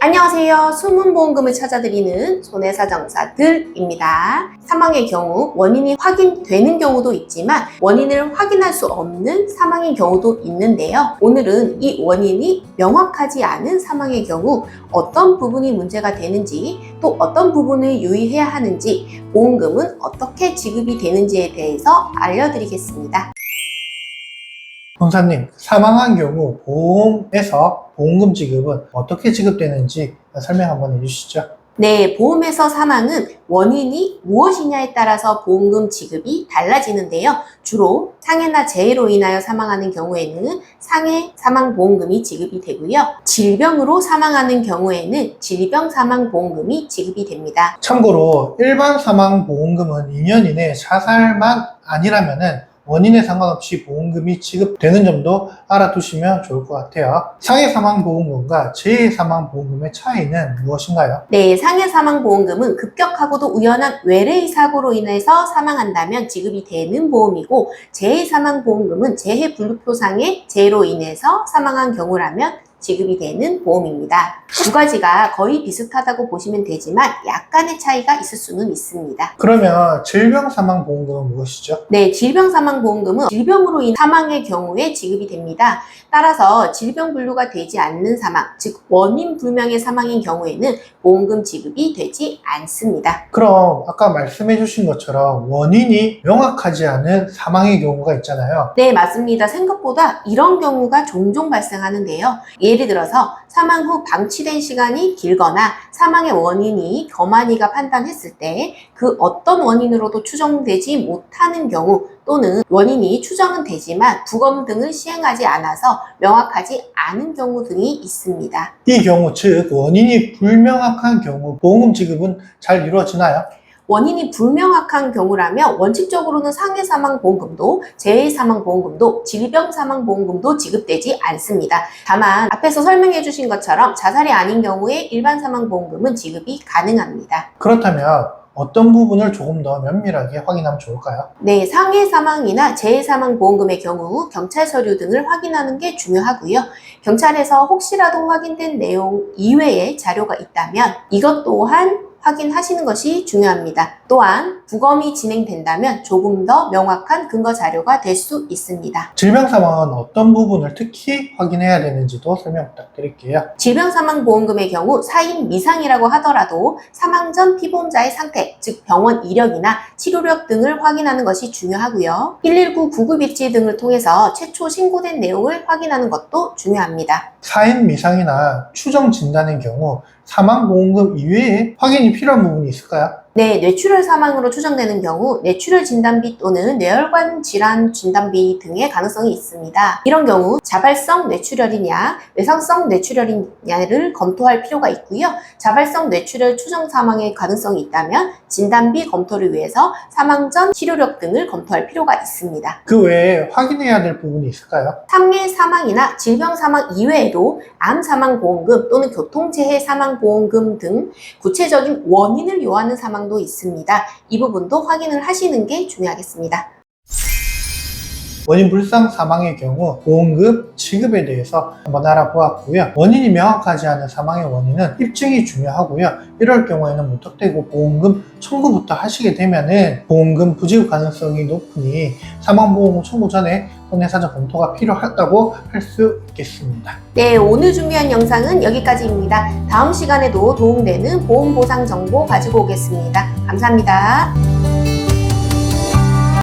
안녕하세요. 숨은 보험금을 찾아드리는 손해사정사들입니다. 사망의 경우 원인이 확인되는 경우도 있지만 원인을 확인할 수 없는 사망의 경우도 있는데요. 오늘은 이 원인이 명확하지 않은 사망의 경우 어떤 부분이 문제가 되는지, 또 어떤 부분을 유의해야 하는지, 보험금은 어떻게 지급이 되는지에 대해서 알려드리겠습니다. 본사님, 사망한 경우 보험에서 보험금 지급은 어떻게 지급되는지 설명 한번 해주시죠. 네, 보험에서 사망은 원인이 무엇이냐에 따라서 보험금 지급이 달라지는데요. 주로 상해나 재해로 인하여 사망하는 경우에는 상해 사망보험금이 지급이 되고요. 질병으로 사망하는 경우에는 질병사망보험금이 지급이 됩니다. 참고로 일반 사망보험금은 2년 이내 자살만 아니라면은 원인에 상관없이 보험금이 지급되는 점도 알아두시면 좋을 것 같아요. 상해사망보험금과 재해사망보험금의 차이는 무엇인가요? 네, 상해사망보험금은 급격하고도 우연한 외래의 사고로 인해서 사망한다면 지급이 되는 보험이고, 재해사망보험금은 재해분류표상의 재해로 인해서 사망한 경우라면 지급이 되는 보험입니다. 두 가지가 거의 비슷하다고 보시면 되지만 약간의 차이가 있을 수는 있습니다. 그러면 질병사망보험금은 무엇이죠? 네, 질병사망보험금은 질병으로 인한 사망의 경우에 지급이 됩니다. 따라서 질병 분류가 되지 않는 사망, 즉 원인 불명의 사망인 경우에는 보험금 지급이 되지 않습니다. 그럼 아까 말씀해 주신 것처럼 원인이 명확하지 않은 사망의 경우가 있잖아요. 네, 맞습니다. 생각보다 이런 경우가 종종 발생하는데요. 예를 들어서 사망 후 방치된 시간이 길거나 사망의 원인이 검안이가 판단했을 때 그 어떤 원인으로도 추정되지 못하는 경우, 또는 원인이 추정은 되지만 부검 등을 시행하지 않아서 명확하지 않은 경우 등이 있습니다. 이 경우, 즉 원인이 불명확한 경우 보험금 지급은 잘 이루어지나요? 원인이 불명확한 경우라면 원칙적으로는 상해사망보험금도 재해사망보험금도 질병사망보험금도 지급되지 않습니다. 다만 앞에서 설명해 주신 것처럼 자살이 아닌 경우에 일반사망보험금은 지급이 가능합니다. 그렇다면 어떤 부분을 조금 더 면밀하게 확인하면 좋을까요? 네, 상해사망이나 재해사망보험금의 경우 경찰 서류 등을 확인하는 게 중요하고요. 경찰에서 혹시라도 확인된 내용 이외의 자료가 있다면 이것 또한 확인하시는 것이 중요합니다. 또한 부검이 진행된다면 조금 더 명확한 근거 자료가 될 수 있습니다. 질병사망은 어떤 부분을 특히 확인해야 되는지도 설명 부탁드릴게요. 질병사망보험금의 경우 사인 미상이라고 하더라도 사망 전 피보험자의 상태, 즉 병원 이력이나 치료력 등을 확인하는 것이 중요하고요. 119 구급일지 등을 통해서 최초 신고된 내용을 확인하는 것도 중요합니다. 사인 미상이나 추정 진단의 경우 사망보험금 이외에 확인이 필요한 부분이 있을까요? 네, 뇌출혈 사망으로 추정되는 경우 뇌출혈 진단비 또는 뇌혈관 질환 진단비 등의 가능성이 있습니다. 이런 경우 자발성 뇌출혈이냐 외상성 뇌출혈이냐를 검토할 필요가 있고요. 자발성 뇌출혈 추정 사망의 가능성이 있다면 진단비 검토를 위해서 사망 전 치료력 등을 검토할 필요가 있습니다. 그 외에 확인해야 될 부분이 있을까요? 상해 사망이나 질병 사망 이외에도 암 사망 보험금 또는 교통재해 사망 보험금 등 구체적인 원인을 요하는 사망도 있습니다. 이 부분도 확인을 하시는 게 중요하겠습니다. 원인 불상 사망의 경우 보험금 지급에 대해서 한번 알아보았고요. 원인이 명확하지 않은 사망의 원인은 입증이 중요하고요. 이럴 경우에는 무턱대고 보험금 청구부터 하시게 되면은 보험금 부지급 가능성이 높으니 사망보험금 청구 전에 손해사정 검토가 필요하다고 할 수 있겠습니다. 네, 오늘 준비한 영상은 여기까지입니다. 다음 시간에도 도움되는 보험 보상 정보 가지고 오겠습니다. 감사합니다.